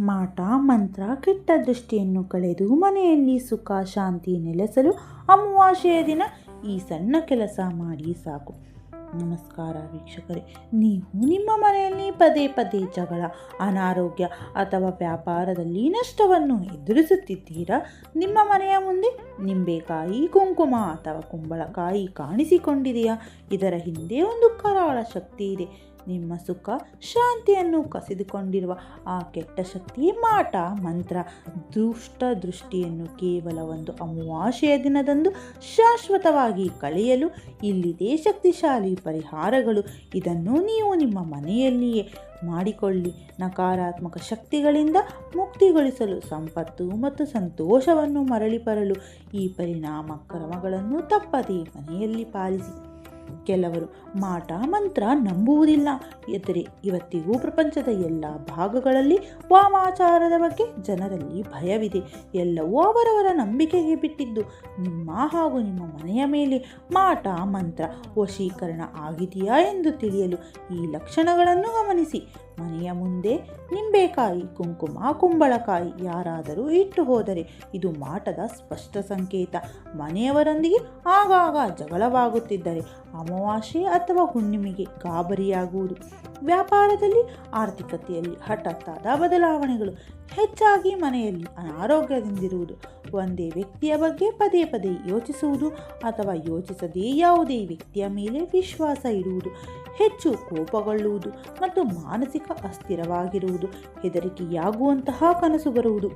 ಮಾಟ ಮಂತ್ರ ಕೆಟ್ಟ ದೃಷ್ಟಿಯನ್ನು ಕಳೆದು ಮನೆಯಲ್ಲಿ ಸುಖ ಶಾಂತಿ ನೆಲೆಸಲು ಅಮಾವಾಸ್ಯೆಯ ದಿನ ಈ ಸಣ್ಣ ಕೆಲಸ ಮಾಡಿ ಸಾಕು. ನಮಸ್ಕಾರ ವೀಕ್ಷಕರೇ, ನೀವು ನಿಮ್ಮ ಮನೆಯಲ್ಲಿ ಪದೇ ಪದೇ ಜಗಳ, ಅನಾರೋಗ್ಯ ಅಥವಾ ವ್ಯಾಪಾರದಲ್ಲಿ ನಷ್ಟವನ್ನು ಎದುರಿಸುತ್ತಿದ್ದೀರಾ? ನಿಮ್ಮ ಮನೆಯ ಮುಂದೆ ನಿಂಬೆಕಾಯಿ, ಕುಂಕುಮ ಅಥವಾ ಕುಂಬಳಕಾಯಿ ಕಾಣಿಸಿಕೊಂಡಿದೆಯಾ? ಇದರ ಹಿಂದೆ ಒಂದು ಕರಾಳ ಶಕ್ತಿ ಇದೆ. ನಿಮ್ಮ ಸುಖ ಶಾಂತಿಯನ್ನು ಕಸಿದುಕೊಂಡಿರುವ ಆ ಕೆಟ್ಟ ಶಕ್ತಿ ಮಾಟ ಮಂತ್ರ. ದುಷ್ಟ ದೃಷ್ಟಿಯನ್ನು ಕೇವಲ ಒಂದು ಅಮಾವಾಸ್ಯೆಯ ದಿನದಂದು ಶಾಶ್ವತವಾಗಿ ಕಳೆಯಲು ಇಲ್ಲಿದೆ ಶಕ್ತಿಶಾಲಿ ಪರಿಹಾರಗಳು. ಇದನ್ನು ನೀವು ನಿಮ್ಮ ಮನೆಯಲ್ಲಿಯೇ ಮಾಡಿಕೊಳ್ಳಿ. ನಕಾರಾತ್ಮಕ ಶಕ್ತಿಗಳಿಂದ ಮುಕ್ತಿಗೊಳಿಸಲು, ಸಂಪತ್ತು ಮತ್ತು ಸಂತೋಷವನ್ನು ಮರಳಿ ಬರಲು ಈ ಪರಿಣಾಮ ಕ್ರಮಗಳನ್ನು ತಪ್ಪದೇ ಮನೆಯಲ್ಲಿ ಪಾಲಿಸಿ. ಕೆಲವರು ಮಾಟ ಮಂತ್ರ ನಂಬುವುದಿಲ್ಲ, ಎಂದರೆ ಇವತ್ತಿಗೂ ಪ್ರಪಂಚದ ಎಲ್ಲ ಭಾಗಗಳಲ್ಲಿ ವಾಮಾಚಾರದ ಬಗ್ಗೆ ಜನರಲ್ಲಿ ಭಯವಿದೆ. ಎಲ್ಲವೂ ಅವರವರ ನಂಬಿಕೆಗೆ ಬಿಟ್ಟಿದ್ದು. ನಿಮ್ಮ ಹಾಗೂ ನಿಮ್ಮ ಮನೆಯ ಮೇಲೆ ಮಾಟ ಮಂತ್ರ ವಶೀಕರಣ ಆಗಿದೆಯಾ ಎಂದು ತಿಳಿಯಲು ಈ ಲಕ್ಷಣಗಳನ್ನು ಗಮನಿಸಿ. ಮನೆಯ ಮುಂದೆ ನಿಂಬೆಕಾಯಿ, ಕುಂಕುಮ, ಕುಂಬಳಕಾಯಿ ಯಾರಾದರೂ ಇಟ್ಟು ಹೋದರೆ ಇದು ಮಾಟದ ಸ್ಪಷ್ಟ ಸಂಕೇತ. ಮನೆಯವರೊಂದಿಗೆ ಆಗಾಗ ಜಗಳವಾಗುತ್ತಿದ್ದರೆ, ಅಮಾವಾಸ್ಯೆ ಅಥವಾ ಹುಣ್ಣಿಮೆಗೆ ಗಾಬರಿಯಾಗುವುದು, ವ್ಯಾಪಾರದಲ್ಲಿ ಆರ್ಥಿಕತೆಯಲ್ಲಿ ಹಠಾತ್ತಾದ ಬದಲಾವಣೆಗಳು, ಹೆಚ್ಚಾಗಿ ಮನೆಯಲ್ಲಿ ಅನಾರೋಗ್ಯದಿಂದಿರುವುದು, ಒಂದೇ ವ್ಯಕ್ತಿಯ ಬಗ್ಗೆ ಪದೇ ಪದೇ ಯೋಚಿಸುವುದು ಅಥವಾ ಯೋಚಿಸದೇ ಯಾವುದೇ ವ್ಯಕ್ತಿಯ ಮೇಲೆ ವಿಶ್ವಾಸ ಇಡುವುದು, ಹೆಚ್ಚು ಕೋಪಗೊಳ್ಳುವುದು ಮತ್ತು ಮಾನಸಿಕ ಅಸ್ಥಿರವಾಗಿರುವುದು, ಹೆದರಿಕೆಯಾಗುವಂತಹ ಕನಸು ಬರುವುದು.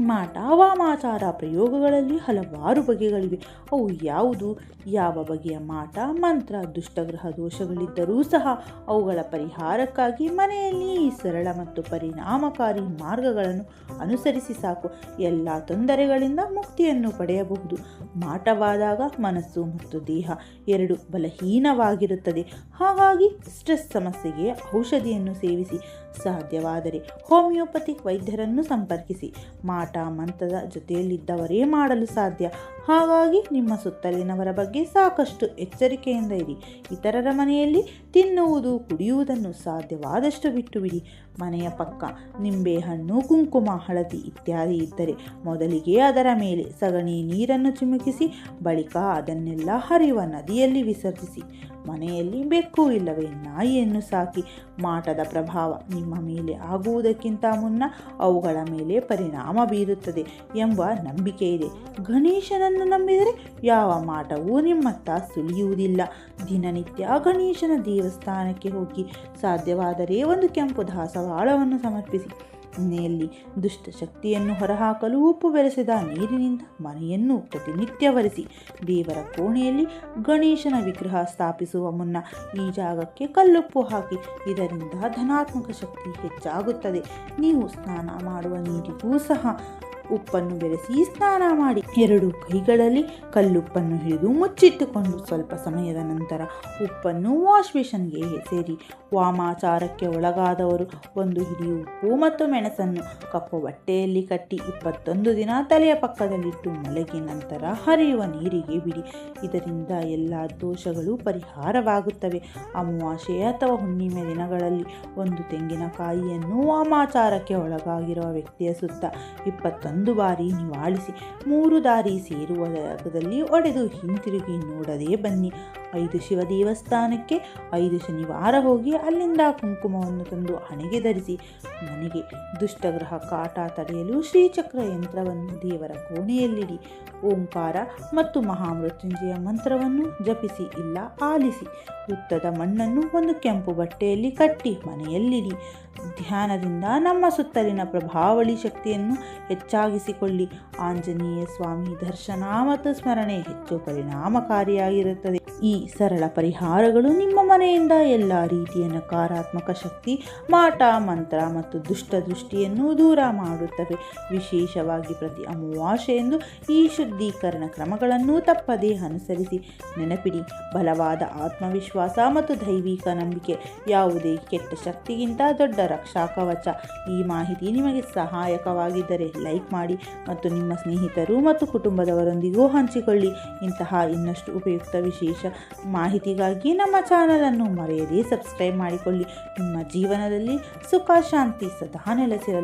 ಮಾಟ ವಾಮಾಚಾರ ಪ್ರಯೋಗಗಳಲ್ಲಿ ಹಲವಾರು ಬಗೆಗಳಿವೆ. ಅವು ಯಾವುದು? ಯಾವ ಬಗೆಯ ಮಾಟ ಮಂತ್ರ ದುಷ್ಟಗ್ರಹ ದೋಷಗಳಿದ್ದರೂ ಸಹ ಅವುಗಳ ಪರಿಹಾರಕ್ಕಾಗಿ ಮನೆಯಲ್ಲಿ ಸರಳ ಮತ್ತು ಪರಿಣಾಮಕಾರಿ ಮಾರ್ಗಗಳನ್ನು ಅನುಸರಿಸಿ ಸಾಕು. ಎಲ್ಲ ತೊಂದರೆಗಳಿಂದ ಮುಕ್ತಿಯನ್ನು ಪಡೆಯಬಹುದು. ಮಾಟವಾದಾಗ ಮನಸ್ಸು ಮತ್ತು ದೇಹ ಎರಡು ಬಲಹೀನವಾಗಿರುತ್ತದೆ. ಹಾಗಾಗಿ ಸ್ಟ್ರೆಸ್ ಸಮಸ್ಯೆಗೆ ಔಷಧಿಯನ್ನು ಸೇವಿಸಿ. ಸಾಧ್ಯವಾದರೆ ಹೋಮಿಯೋಪತಿಕ್ ವೈದ್ಯರನ್ನು ಸಂಪರ್ಕಿಸಿ. ಮಾಟ ಮಂತ್ರದ ಜೊತೆಯಲ್ಲಿದ್ದವರೇ ಮಾಡಲು ಸಾಧ್ಯ. ಹಾಗಾಗಿ ನಿಮ್ಮ ಸುತ್ತಲಿನವರ ಬಗ್ಗೆ ಸಾಕಷ್ಟು ಎಚ್ಚರಿಕೆಯಿಂದ ಇರಿ. ಇತರರ ಮನೆಯಲ್ಲಿ ತಿನ್ನುವುದು, ಕುಡಿಯುವುದನ್ನು ಸಾಧ್ಯವಾದಷ್ಟು ಬಿಟ್ಟು ಬಿಡಿ. ಮನೆಯ ಪಕ್ಕ ನಿಂಬೆಹಣ್ಣು, ಕುಂಕುಮ, ಹಳದಿ ಇತ್ಯಾದಿ ಇದ್ದರೆ ಮೊದಲಿಗೆ ಅದರ ಮೇಲೆ ಸಗಣಿ ನೀರನ್ನು ಚಿಮುಕಿಸಿ ಬಳಿಕ ಅದನ್ನೆಲ್ಲ ಹರಿಯುವ ನದಿಯಲ್ಲಿ ವಿಸರ್ಜಿಸಿ. ಮನೆಯಲ್ಲಿ ಬೆಕ್ಕು ಇಲ್ಲವೇ ನಾಯಿಯನ್ನು ಸಾಕಿ. ಮಾಟದ ಪ್ರಭಾವ ನಿಮ್ಮ ಮೇಲೆ ಆಗುವುದಕ್ಕಿಂತ ಮುನ್ನ ಅವುಗಳ ಮೇಲೆ ಪರಿಣಾಮ ಬೀರುತ್ತದೆ ಎಂಬ ನಂಬಿಕೆ ಇದೆ. ಗಣೇಶನನ್ನು ನಂಬಿದರೆ ಯಾವ ಮಾಟವೂ ನಿಮ್ಮತ್ತ ಸುಳಿಯುವುದಿಲ್ಲ. ದಿನನಿತ್ಯ ಗಣೇಶನ ದೇವಸ್ಥಾನಕ್ಕೆ ಹೋಗಿ ಸಾಧ್ಯವಾದರೆ ಒಂದು ಕೆಂಪು ದಾಸವಾಳವನ್ನು ಸಮರ್ಪಿಸಿ. ಮನೆಯಲ್ಲಿ ದುಷ್ಟ ಶಕ್ತಿಯನ್ನು ಹೊರಹಾಕಲು ಉಪ್ಪು ಬೆರೆಸಿದ ನೀರಿನಿಂದ ಮನೆಯನ್ನು ಪ್ರತಿನಿತ್ಯ ಒರೆಸಿ. ದೇವರ ಕೋಣೆಯಲ್ಲಿ ಗಣೇಶನ ವಿಗ್ರಹ ಸ್ಥಾಪಿಸುವ ಮುನ್ನ ಈ ಜಾಗಕ್ಕೆ ಕಲ್ಲುಪ್ಪು ಹಾಕಿ. ಇದರಿಂದ ಧನಾತ್ಮಕ ಶಕ್ತಿ ಹೆಚ್ಚಾಗುತ್ತದೆ. ನೀವು ಸ್ನಾನ ಮಾಡುವ ನೀರಿಗೂ ಸಹ ಉಪ್ಪನ್ನು ಬೆರೆಸಿ ಸ್ನಾನ ಮಾಡಿ. ಎರಡು ಕೈಗಳಲ್ಲಿ ಕಲ್ಲುಪ್ಪನ್ನು ಹಿಡಿದು ಮುಚ್ಚಿಟ್ಟುಕೊಂಡು ಸ್ವಲ್ಪ ಸಮಯದ ನಂತರ ಉಪ್ಪನ್ನು ವಾಶ್ ಬೇಷನ್ಗೆ ಸೇರಿ. ವಾಮಾಚಾರಕ್ಕೆ ಒಳಗಾದವರು ಒಂದು ಹಿಡಿ ಉಪ್ಪು ಮತ್ತು ಮೆಣಸನ್ನು ಕಪ್ಪು ಬಟ್ಟೆಯಲ್ಲಿ ಕಟ್ಟಿ 21 ದಿನ ತಲೆಯ ಪಕ್ಕದಲ್ಲಿಟ್ಟು ಮಲಗಿ ನಂತರ ಹರಿಯುವ ನೀರಿಗೆ ಬಿಡಿ. ಇದರಿಂದ ಎಲ್ಲ ದೋಷಗಳು ಪರಿಹಾರವಾಗುತ್ತವೆ. ಅಮಾವಾಸ್ಯೆ ಅಥವಾ ಹುಣ್ಣಿಮೆ ದಿನಗಳಲ್ಲಿ ಒಂದು ತೆಂಗಿನಕಾಯಿಯನ್ನು ವಾಮಾಚಾರಕ್ಕೆ ಒಳಗಾಗಿರುವ ವ್ಯಕ್ತಿಯ ಸುತ್ತ 21 ಬಾರಿ ನಿವಾಳಿಸಿ. 3 ದಾರಿ ಸೇರುವ ಜಾಗದಲ್ಲಿ ಒಡೆದು ಹಿಂತಿರುಗಿ ನೋಡದೆ ಬನ್ನಿ. 5 ಶಿವ ದೇವಸ್ಥಾನಕ್ಕೆ 5 ಶನಿವಾರ ಹೋಗಿ ಅಲ್ಲಿಂದ ಕುಂಕುಮವನ್ನು ತಂದು ಹಣೆಗೆ ಧರಿಸಿ. ಮನೆಗೆ ದುಷ್ಟಗ್ರಹ ಕಾಟ ತಡೆಯಲು ಶ್ರೀಚಕ್ರ ಯಂತ್ರವನ್ನು ದೇವರ ಕೋಣೆಯಲ್ಲಿಡಿ. ಓಂಕಾರ ಮತ್ತು ಮಹಾಮೃತ್ಯುಂಜಯ ಮಂತ್ರವನ್ನು ಜಪಿಸಿ ಇಲ್ಲ ಆಲಿಸಿ. ಹುತ್ತದ ಮಣ್ಣನ್ನು ಒಂದು ಕೆಂಪು ಬಟ್ಟೆಯಲ್ಲಿ ಕಟ್ಟಿ ಮನೆಯಲ್ಲಿಡಿ. ಧ್ಯಾನದಿಂದ ನಮ್ಮ ಸುತ್ತಲಿನ ಪ್ರಭಾವಳಿ ಶಕ್ತಿಯನ್ನು ಹೆಚ್ಚಾಗಿಸಿಕೊಳ್ಳಿ. ಆಂಜನೇಯ ಸ್ವಾಮಿ ದರ್ಶನ ಮತ್ತು ಸ್ಮರಣೆ ಹೆಚ್ಚು ಪರಿಣಾಮಕಾರಿಯಾಗಿರುತ್ತದೆ. ಈ ಸರಳ ಪರಿಹಾರಗಳು ನಿಮ್ಮ ಮನೆಯಿಂದ ಎಲ್ಲ ರೀತಿಯ ನಕಾರಾತ್ಮಕ ಶಕ್ತಿ, ಮಾಟ ಮಂತ್ರ ಮತ್ತು ದುಷ್ಟ ದೃಷ್ಟಿಯನ್ನು ದೂರ ಮಾಡುತ್ತವೆ. ವಿಶೇಷವಾಗಿ ಪ್ರತಿ ಅಮಾವಾಸ್ಯೆಯಂದು ಈ ಶುದ್ಧೀಕರಣ ಕ್ರಮಗಳನ್ನು ತಪ್ಪದೇ ಅನುಸರಿಸಿ. ನೆನಪಿಡಿ, ಬಲವಾದ ಆತ್ಮವಿಶ್ವಾಸ ಮತ್ತು ದೈವಿಕ ನಂಬಿಕೆ ಯಾವುದೇ ಕೆಟ್ಟ ಶಕ್ತಿಗಿಂತ ದೊಡ್ಡ ರಕ್ಷಾ ಕವಚ. ಈ ಮಾಹಿತಿ ನಿಮಗೆ ಸಹಾಯಕವಾಗಿದ್ದರೆ ಲೈಕ್ ಮಾಡಿ ಮತ್ತು ನಿಮ್ಮ ಸ್ನೇಹಿತರು ಮತ್ತು ಕುಟುಂಬದವರೊಂದಿಗೂ ಹಂಚಿಕೊಳ್ಳಿ. ಇಂತಹ ಇನ್ನಷ್ಟು ಉಪಯುಕ್ತ ವಿಶೇಷ ಮಾಹಿತಿಗಾಗಿ ನಮ್ಮ ಚಾನಲನ್ನು ಮರೆಯದೇ ಸಬ್ಸ್ಕ್ರೈಬ್ ಮಾಡಿಕೊಳ್ಳಿ. ನಿಮ್ಮ ಜೀವನದಲ್ಲಿ ಸುಖ ಶಾಂತಿ ಸದಾ ನೆಲೆಸಿರಲಿ.